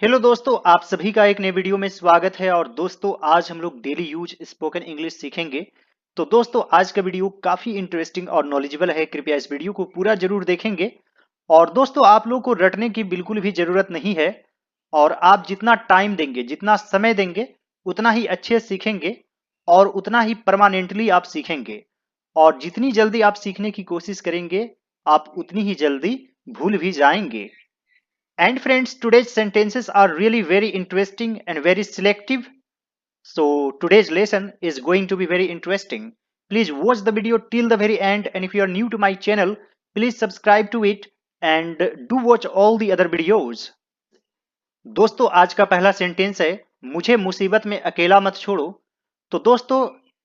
Hello दोस्तों, आप सभी का एक नए वीडियो में स्वागत है। और दोस्तों, आज हम लोग डेली यूज स्पोकन इंग्लिश सीखेंगे। तो दोस्तों, आज का वीडियो काफी इंटरेस्टिंग और नॉलेजेबल है। कृपया इस वीडियो को पूरा जरूर देखेंगे। और दोस्तों, आप लोग को रटने की बिल्कुल भी जरूरत नहीं है। और आप जितना टाइम देंगे, जितना समय देंगे, उतना ही अच्छे सीखेंगे और उतना ही परमानेंटली आप सीखेंगे। और जितनी जल्दी आप सीखने की कोशिश करेंगे, आप उतनी ही जल्दी भूल भी जाएंगे। And friends, today's sentences are really very interesting and very selective. So today's lesson is going to be very interesting. Please watch the video till the very end, and if you are new to my channel, please subscribe to it and do watch all the other videos. दोस्तों, आज का पहला sentence है, मुझे मुसीबत में अकेला मत छोड़ो। तो दोस्तों,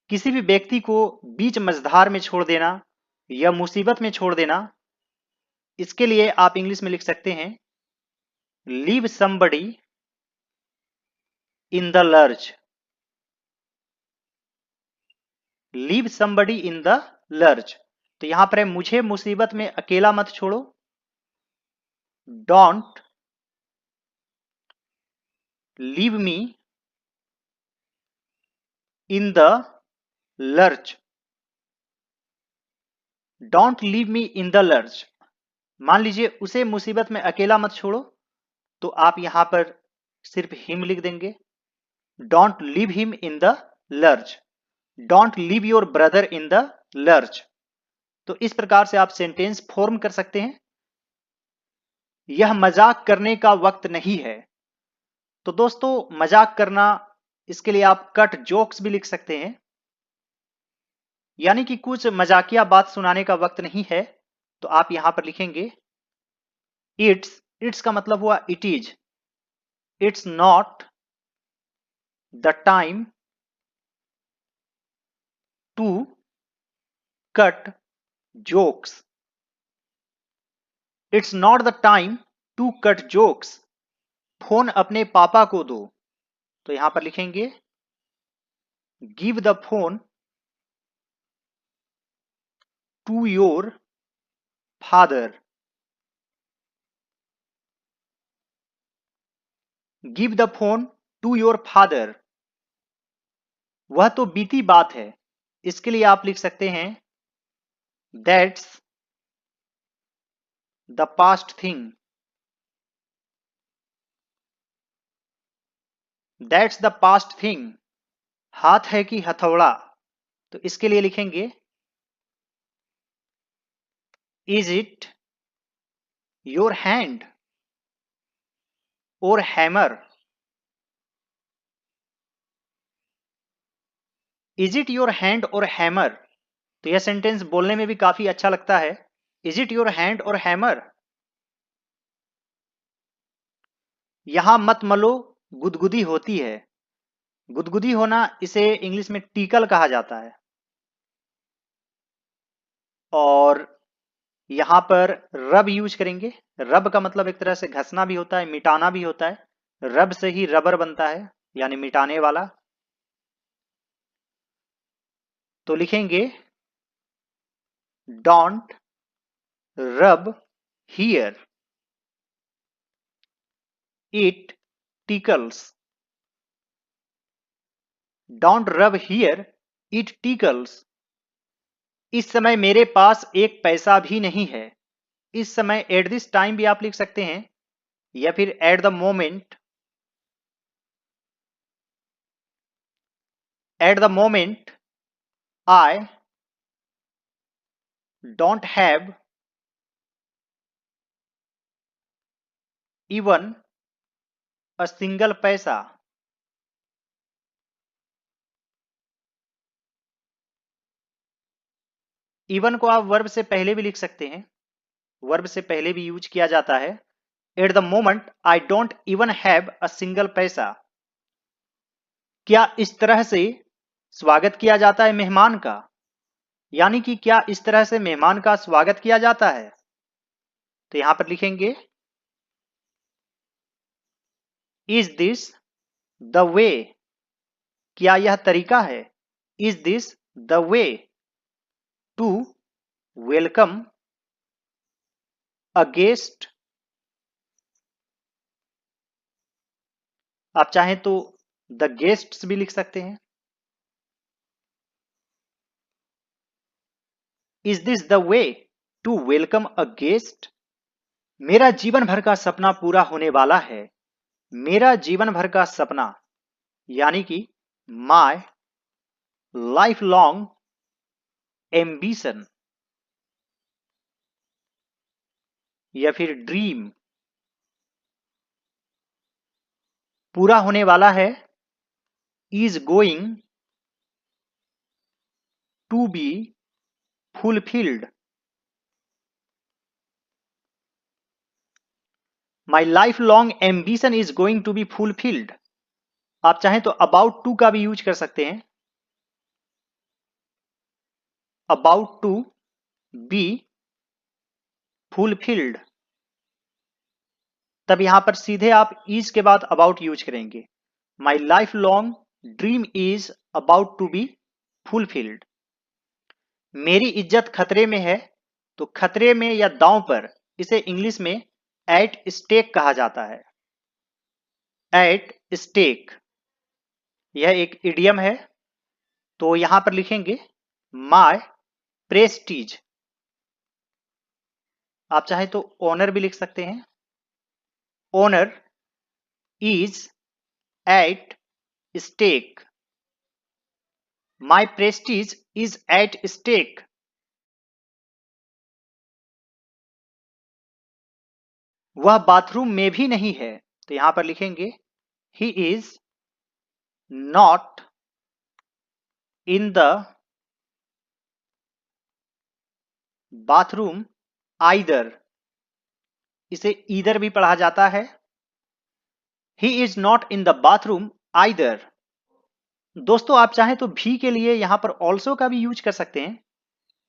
किसी भी व्यक्ति को बीच मझधार में छोड़ देना या मुसीबत में छोड़ देना, इसके लिए आप इंग्लिश में लिख सकते हैं leave somebody in the lurch. Leave somebody in the lurch. तो यहां पर है, मुझे मुसीबत में अकेला मत छोड़ो। Don't leave me in the lurch. Don't leave me in the lurch. मान लीजिए उसे मुसीबत में अकेला मत छोड़ो, तो आप यहां पर सिर्फ हिम लिख देंगे। Don't leave him in the lurch. Don't leave your brother in the lurch. तो इस प्रकार से आप सेंटेंस फॉर्म कर सकते हैं। यह मजाक करने का वक्त नहीं है। तो दोस्तों, मजाक करना, इसके लिए आप कट जोक्स भी लिख सकते हैं, यानी कि कुछ मजाकिया बात सुनाने का वक्त नहीं है। तो आप यहां पर लिखेंगे इट्स का मतलब हुआ it is. It's not the time to cut jokes. It's not the time to cut jokes. Phone अपने पापा को दो। तो यहां पर लिखेंगे give the phone to your father. Give the phone to your father. वह तो बीती बात है। इसके लिए आप लिख सकते हैं that's the past thing. That's the past thing. हाथ है कि हथौड़ा। तो इसके लिए लिखेंगे इज इट योर हैंड और hammer. Is it your hand और हैमर। तो यह सेंटेंस बोलने में भी काफी अच्छा लगता है। इज इट योर हैंड और हैमर। यहां मत मलो, गुदगुदी होती है। गुदगुदी होना, इसे इंग्लिश में टीकल कहा जाता है। और यहां पर रब यूज करेंगे। रब का मतलब एक तरह से घसना भी होता है, मिटाना भी होता है। रब से ही रबर बनता है, यानी मिटाने वाला। तो लिखेंगे डोंट रब हियर, इट टिकल्स। डोंट रब हियर, इट टिकल्स। इस समय मेरे पास एक पैसा भी नहीं है। इस समय एट दिस टाइम भी आप लिख सकते हैं, या फिर at the moment. At the moment I don't have even a single पैसा। इवन को आप वर्ब से पहले भी लिख सकते हैं। वर्ब से पहले भी यूज किया जाता है। At the moment I don't even have a single पैसा। क्या इस तरह से स्वागत किया जाता है मेहमान का? यानी कि क्या इस तरह से मेहमान का स्वागत किया जाता है? तो यहां पर लिखेंगे इज दिस द वे। क्या यह तरीका है? Is this the way to welcome a guest आप चाहें तो द गेस्ट्स भी लिख सकते हैं। Is this the way to welcome a guest? मेरा जीवन भर का सपना पूरा होने वाला है। मेरा जीवन भर का सपना यानी कि माय लाइफ लॉन्ग एम्बिशन या फिर ड्रीम पूरा होने वाला है। Is going to be fulfilled. My life long ambition is going to be fulfilled. आप चाहें तो अबाउट टू का भी यूज कर सकते हैं। अबाउट टू बी फुलफिल्ड, तब यहां पर सीधे आप इज के बाद अबाउट यूज करेंगे। My life long dream is about to be fulfilled. मेरी इज्जत खतरे में है, तो खतरे में या दांव पर इसे इंग्लिश में एट स्टेक कहा जाता है। एट स्टेक यह एक इडियम है, तो यहां पर लिखेंगे माय प्रेस्टीज। आप चाहे तो ऑनर भी लिख सकते हैं। Honour is at stake. My prestige is at stake. वह बाथरूम में भी नहीं है, तो यहां पर लिखेंगे he is not in the bathroom either. इसे ईदर भी पढ़ा जाता है। He is not in the bathroom either. दोस्तों आप चाहें तो भी के लिए यहां पर ऑल्सो का भी यूज कर सकते हैं।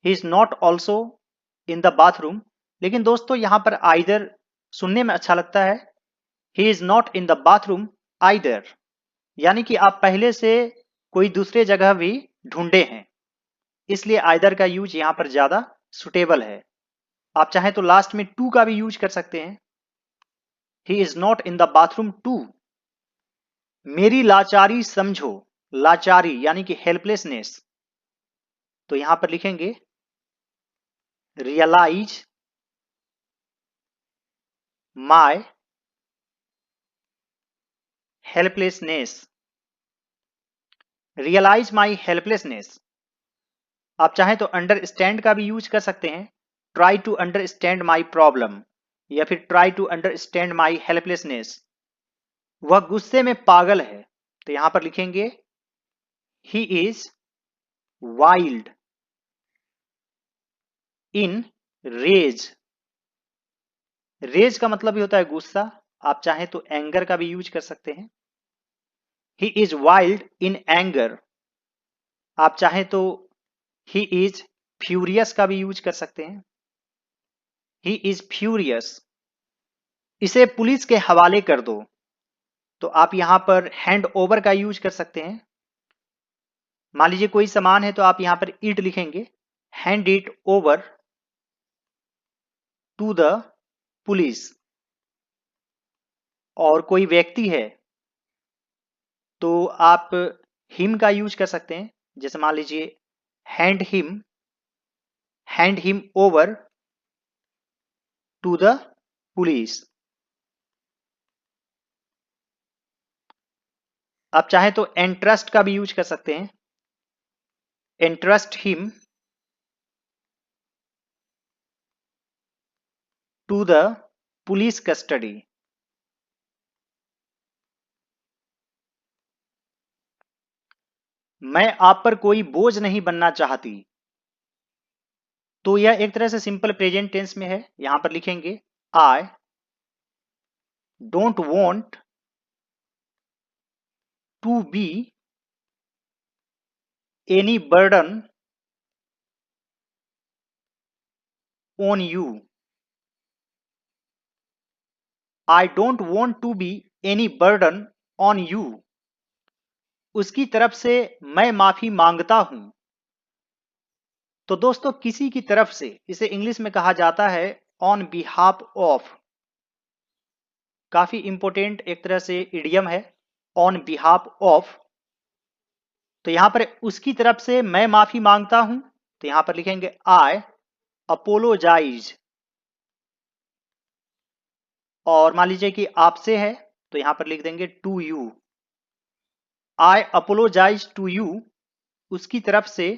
He is not also in the bathroom, लेकिन दोस्तों यहां पर आइदर सुनने में अच्छा लगता है। He is not in the bathroom either, यानी कि आप पहले से कोई दूसरे जगह भी ढूंढे हैं, इसलिए आइदर का यूज यहां पर ज्यादा सुटेबल है। आप चाहें तो लास्ट में टू का भी यूज कर सकते हैं। He is not in the bathroom too. मेरी लाचारी समझो। लाचारी यानी कि हेल्पलेसनेस, तो यहां पर लिखेंगे realise my helplessness. Realise my helplessness. आप चाहें तो अंडरस्टैंड का भी यूज कर सकते हैं। Try to understand my problem या फिर try to understand my helplessness. वह गुस्से में पागल है, तो यहां पर लिखेंगे he is wild in rage. Rage का मतलब ही होता है गुस्सा। आप चाहें तो एंगर का भी यूज कर सकते हैं। He is wild in anger. आप चाहें तो ही इज फ्यूरियस का भी यूज कर सकते हैं। He is furious. इसे पुलिस के हवाले कर दो, तो आप यहां पर हैंड ओवर का यूज कर सकते हैं। मान लीजिए कोई सामान है तो आप यहां पर इट लिखेंगे, hand it over to the police. और कोई व्यक्ति है तो आप हिम का यूज कर सकते हैं। जैसे मान लीजिए hand him over to the police. आप चाहें तो एंट्रस्ट का भी यूज कर सकते हैं। Entrust him to the police custody. मैं आप पर कोई बोझ नहीं बनना चाहती, तो यह एक तरह से सिंपल प्रेजेंट टेंस में है। यहां पर लिखेंगे I don't want to be any burden on you. I don't want to be any burden on you. उसकी तरफ से मैं माफी मांगता हूं। तो दोस्तों किसी की तरफ से इसे इंग्लिश में कहा जाता है ऑन बिहाफ ऑफ। काफी इंपोर्टेंट एक तरह से इडियम है। ऑन बिहाफ ऑफ, तो यहां पर उसकी तरफ से मैं माफी मांगता हूं, तो यहां पर लिखेंगे आई अपोलोजाइज। और मान लीजिए कि आपसे है, तो यहां पर लिख देंगे to you. I apologise to you उसकी तरफ से,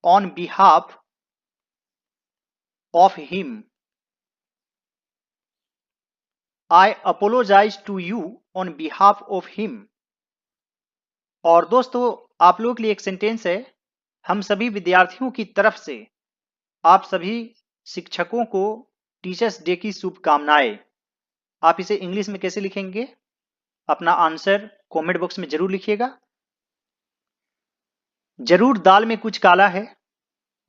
on behalf of him, I apologise to you on behalf of him. और दोस्तों आप लोगों के लिए एक सेंटेंस है, हम सभी विद्यार्थियों की तरफ से आप सभी शिक्षकों को टीचर्स डे की शुभकामनाएं। आप इसे इंग्लिश में कैसे लिखेंगे? अपना आंसर कमेंट बॉक्स में जरूर लिखिएगा। जरूर दाल में कुछ काला है,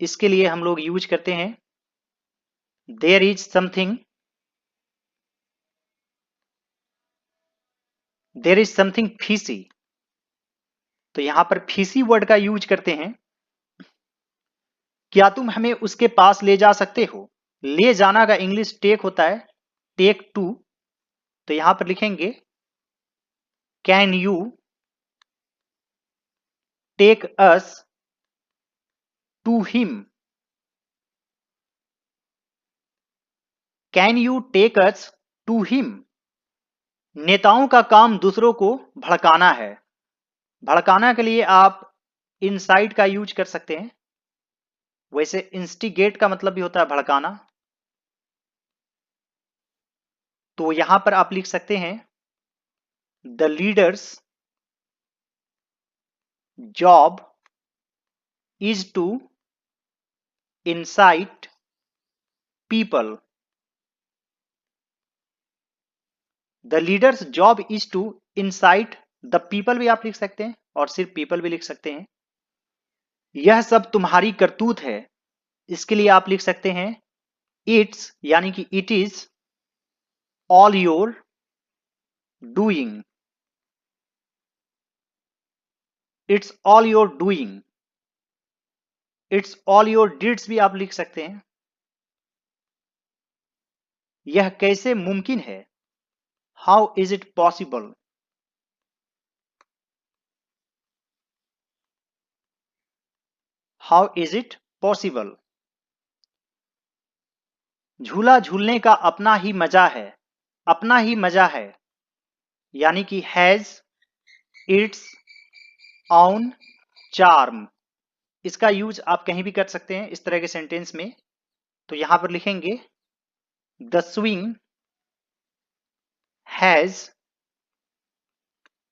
इसके लिए हम लोग यूज करते हैं there is something, there is something fishy. तो यहां पर फिशी वर्ड का यूज करते हैं, क्या तुम हमें उसके पास ले जा सकते हो? ले जाना का इंग्लिश टेक होता है, टेक टू। तो यहां पर लिखेंगे can you take us to him, can you take us to him. नेताओं का काम दूसरों को भड़काना है। भड़काना के लिए आप इनसाइट का यूज कर सकते हैं, वैसे इंस्टिगेट का मतलब भी होता है भड़काना। तो यहां पर आप लिख सकते हैं the leaders job is to incite people, the leader's job is to incite the people भी आप लिख सकते हैं, और सिर्फ people भी लिख सकते हैं। यह सब तुम्हारी करतूत है, इसके लिए आप लिख सकते हैं इट्स, यानी कि it is all your doing, it's all your doing, it's all your डिड्स भी आप लिख सकते हैं। यह कैसे मुमकिन है? How is it possible? How is it possible? झूला झूलने का अपना ही मजा है, अपना ही मजा है, यानी कि हैज इट्स ऑन चार्म। इसका यूज आप कहीं भी कर सकते हैं इस तरह के सेंटेंस में। तो यहां पर लिखेंगे the swing has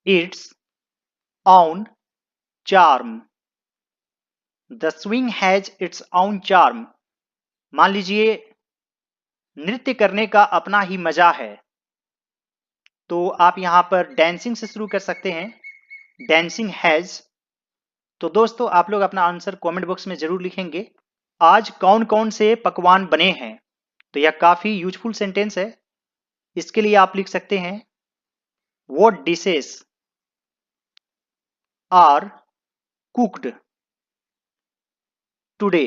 it's on charm, the swing has it's on charm. मान लीजिए नृत्य करने का अपना ही मजा है, तो आप यहां पर डांसिंग से शुरू कर सकते हैं, डांसिंग हैज। तो दोस्तों आप लोग अपना आंसर कमेंट बॉक्स में जरूर लिखेंगे। आज कौन कौन से पकवान बने हैं? तो यह काफी यूजफुल सेंटेंस है, इसके लिए आप लिख सकते हैं what dishes are cooked today,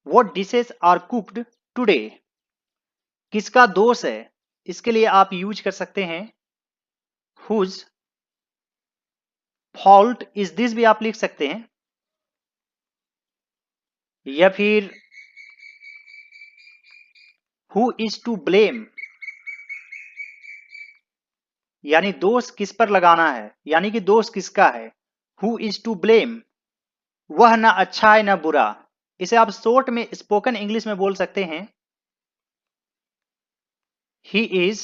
what dishes are cooked today. किसका दोष है? इसके लिए आप यूज कर सकते हैं हुज फॉल्ट इज दिस भी आप लिख सकते हैं, या फिर हु इज टू ब्लेम, यानी दोष किस पर लगाना है, यानी कि दोष किसका है। हु इज टू ब्लेम, वह ना अच्छा है ना बुरा। इसे आप शॉर्ट में स्पोकन इंग्लिश में बोल सकते हैं he is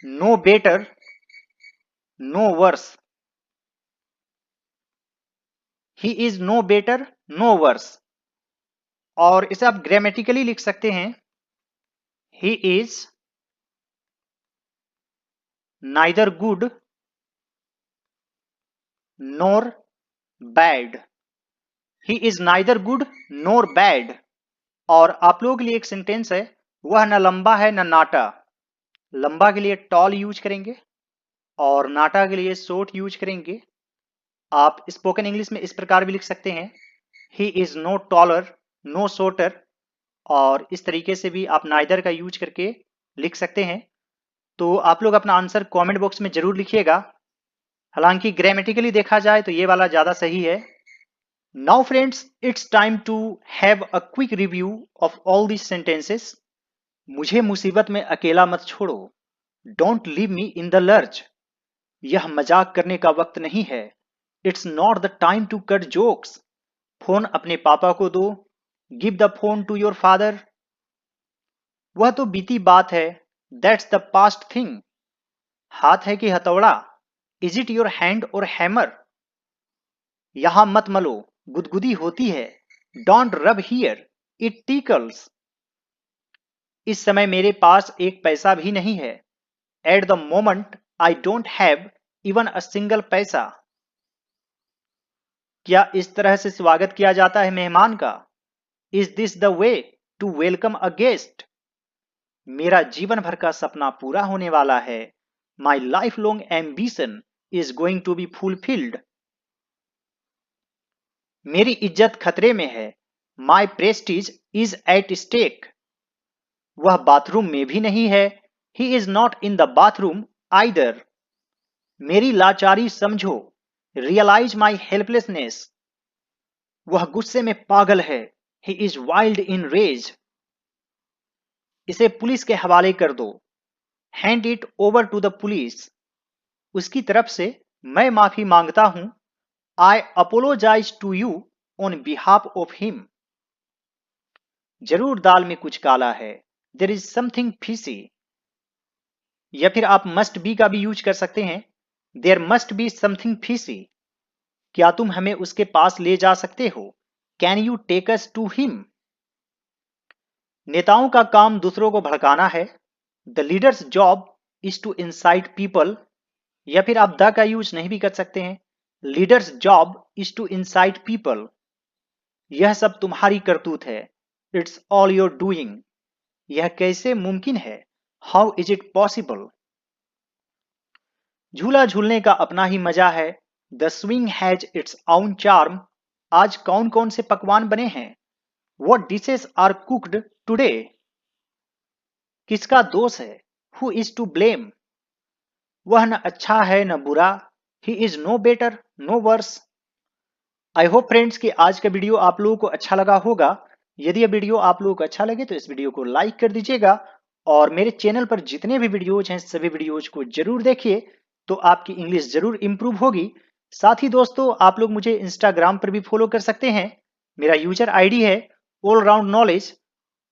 no better no worse, he is no better no worse. और इसे आप ग्रामेटिकली लिख सकते हैं he is neither good nor bad, he is neither good nor bad. और आप लोगों के लिए एक सेंटेंस है, वह न लंबा है न नाटा। लंबा के लिए टॉल यूज करेंगे और नाटा के लिए शॉर्ट यूज करेंगे। आप स्पोकन इंग्लिश में इस प्रकार भी लिख सकते हैं he is no taller no shorter, और इस तरीके से भी आप नाइदर का यूज करके लिख सकते हैं। तो आप लोग अपना आंसर कमेंट बॉक्स में जरूर लिखिएगा। हालांकि ग्रामेटिकली देखा जाए तो ये वाला ज्यादा सही है। Now friends, it's time to have a quick review of all these sentences. मुझे मुसीबत में अकेला मत छोड़ो, don't leave me in the lurch. यह मजाक करने का वक्त नहीं है, it's not the time to cut jokes. Phone अपने पापा को दो, give the phone to your father. वह तो बीती बात है, दैट्स द पास्ट थिंग। हाथ है कि हथौड़ा, इज इट योर हैंड और हैमर। यहां मत मलो, गुदगुदी होती है, डोंट रब हियर, इट टिकल्स। इस समय मेरे पास एक पैसा भी नहीं है, at the moment I don't have even a single पैसा। क्या इस तरह से स्वागत किया जाता है मेहमान का? Is this the way to welcome a guest? मेरा जीवन भर का सपना पूरा होने वाला है, my life long ambition is going to be fulfilled. मेरी इज्जत खतरे में है, my prestige is at stake. वह बाथरूम में भी नहीं है, he is not in the bathroom either. मेरी लाचारी समझो, रियलाइज माई हेल्पलेसनेस। वह गुस्से में पागल है, he is wild in rage. इसे पुलिस के हवाले कर दो, hand it over to the police. उसकी तरफ से मैं माफी मांगता हूं, I apologise to you on behalf of him. जरूर दाल में कुछ काला है, देयर इज समथिंग फिशी। या फिर आप मस्ट बी का भी यूज कर सकते हैं, there must be something fishy. क्या तुम हमें उसके पास ले जा सकते हो, can you take us to him. नेताओं का काम दूसरों को भड़काना है, the leaders job is to incite people. या फिर आप द का यूज नहीं भी कर सकते हैं, leaders job is to incite people. यह सब तुम्हारी करतूत है, इट्स ऑल योर डूइंग। यह कैसे मुमकिन है, हाउ इज इट पॉसिबल। झूला झूलने का अपना ही मजा है, the swing has its own charm. आज कौन कौन से पकवान बने हैं, what dishes are cooked today. किसका दोष है, हु इज टू ब्लेम। वह न अच्छा है न बुरा, he is no better no worse. I hope friends कि आज का वीडियो आप लोगों को अच्छा लगा होगा। यदि यह वीडियो आप लोगों को अच्छा लगे तो इस वीडियो को लाइक कर दीजिएगा और मेरे चैनल पर जितने भी वीडियोज हैं सभी वीडियोज को जरूर देखिए, तो आपकी इंग्लिश जरूर इंप्रूव होगी। साथ ही दोस्तों आप लोग मुझे इंस्टाग्राम पर भी फॉलो कर सकते हैं, मेरा यूजर आईडी है ऑल राउंड नॉलेज।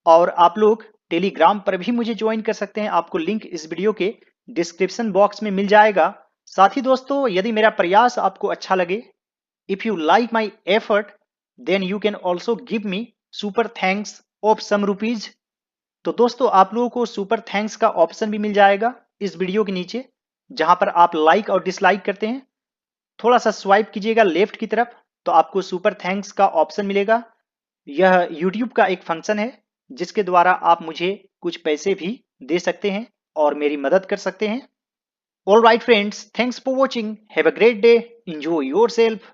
और आप लोग टेलीग्राम पर भी मुझे ज्वाइन कर सकते हैं, आपको लिंक इस वीडियो के डिस्क्रिप्शन बॉक्स में मिल जाएगा। साथ ही दोस्तों यदि मेरा प्रयास आपको अच्छा लगे, if you like my effort, then you can also give me super thanks of some rupees। तो दोस्तों आप लोगों को सुपर थैंक्स का ऑप्शन भी मिल जाएगा इस वीडियो के नीचे, जहां पर आप लाइक और डिसलाइक करते हैं, थोड़ा सा स्वाइप कीजिएगा लेफ्ट की तरफ तो आपको सुपर थैंक्स का ऑप्शन मिलेगा। यह यूट्यूब का एक फंक्शन है जिसके द्वारा आप मुझे कुछ पैसे भी दे सकते हैं और मेरी मदद कर सकते हैं। All right friends, thanks for watching, have a great day, enjoy yourself.